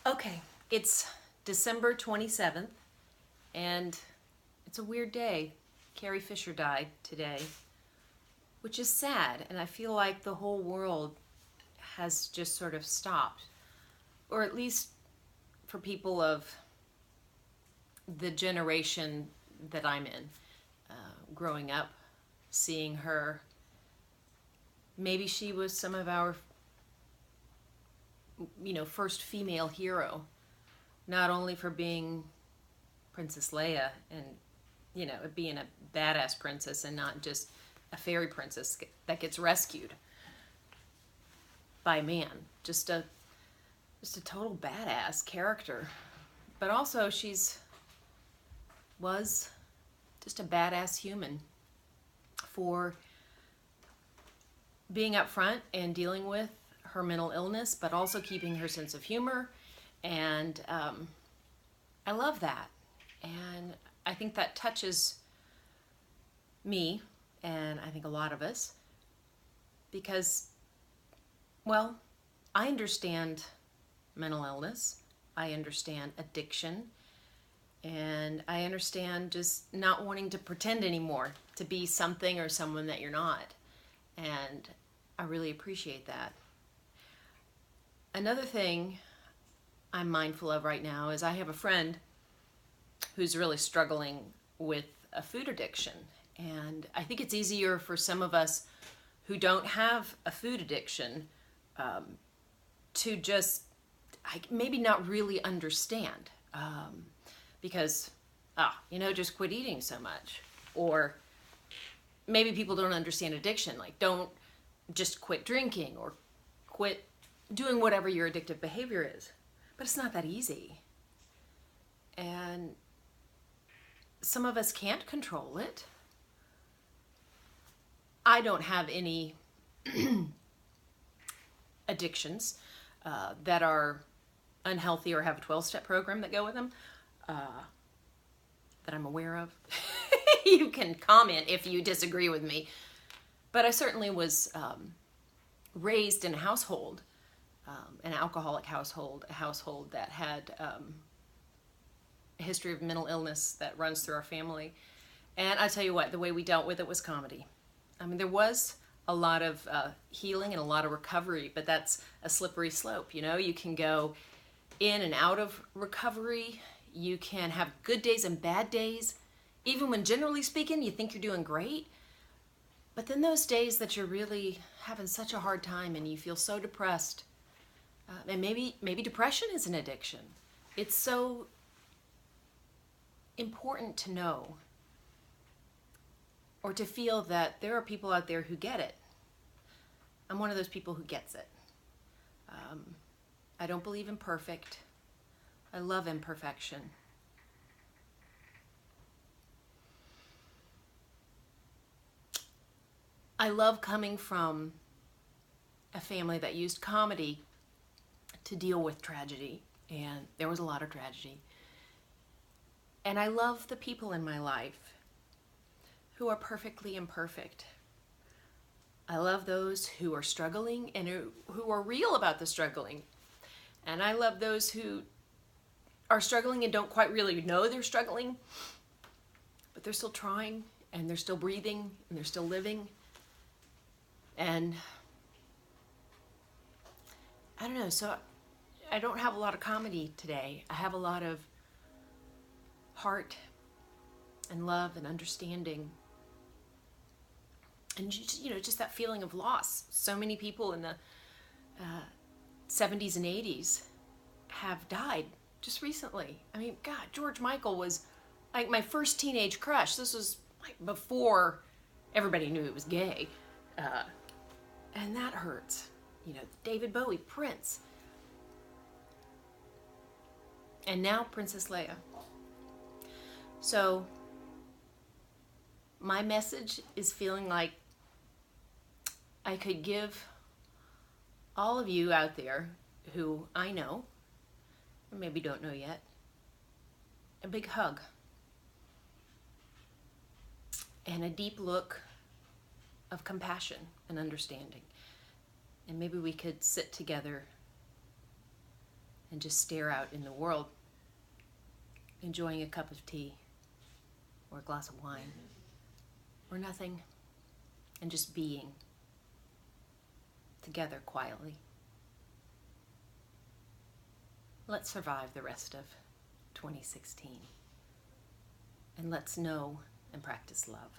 Okay, it's December 27th, and it's a weird day. Carrie Fisher died today, which is sad, and I feel like the whole world has just sort of stopped, or at least for people of the generation that I'm in, growing up, seeing her. Maybe she was some of our, first female hero, not only for being Princess Leia and, being a badass princess and not just a fairy princess that gets rescued by man. Just a total badass character. But also was just a badass human for being upfront and dealing with her mental illness, but also keeping her sense of humor. And I love that. And I think that touches me, and I think a lot of us, because, well, I understand mental illness, I understand addiction, and I understand just not wanting to pretend anymore to be something or someone that you're not. And I really appreciate that. Another thing I'm mindful of right now is I have a friend who's really struggling with a food addiction. And I think it's easier for some of us who don't have a food addiction to just maybe not really understand because, just quit eating so much. Or maybe people don't understand addiction, like don't just quit drinking or quit doing whatever your addictive behavior is. But it's not that easy. And some of us can't control it. I don't have any addictions that are unhealthy or have a 12-step program that go with them that I'm aware of. You can comment if you disagree with me. But I certainly was raised in a household, an alcoholic household, a household that had a history of mental illness that runs through our family. And I tell you what, the way we dealt with it was comedy. I mean, there was a lot of healing and a lot of recovery, but that's a slippery slope. You can go in and out of recovery. You can have good days and bad days, even when generally speaking you think you're doing great. But then those days that you're really having such a hard time and you feel so depressed, and maybe depression is an addiction. It's so important to know or to feel that there are people out there who get it. I'm one of those people who gets it. I don't believe in perfect. I love imperfection. I love coming from a family that used comedy to deal with tragedy, and there was a lot of tragedy. And I love the people in my life who are perfectly imperfect. I love those who are struggling and who are real about the struggling. And I love those who are struggling and don't quite really know they're struggling, but they're still trying, and they're still breathing, and they're still living. And I don't know, so I don't have a lot of comedy today. I have a lot of heart and love and understanding. And just that feeling of loss. So many people in the 70s and 80s have died just recently. I mean, God, George Michael was like my first teenage crush. This was like before everybody knew he was gay. And that hurts. David Bowie, Prince. And now Princess Leia. So my message is feeling like I could give all of you out there who I know, or maybe don't know yet, a big hug and a deep look of compassion and understanding. And maybe we could sit together and just stare out in the world, enjoying a cup of tea or a glass of wine or nothing, and just being together quietly. Let's survive the rest of 2016, and let's know and practice love.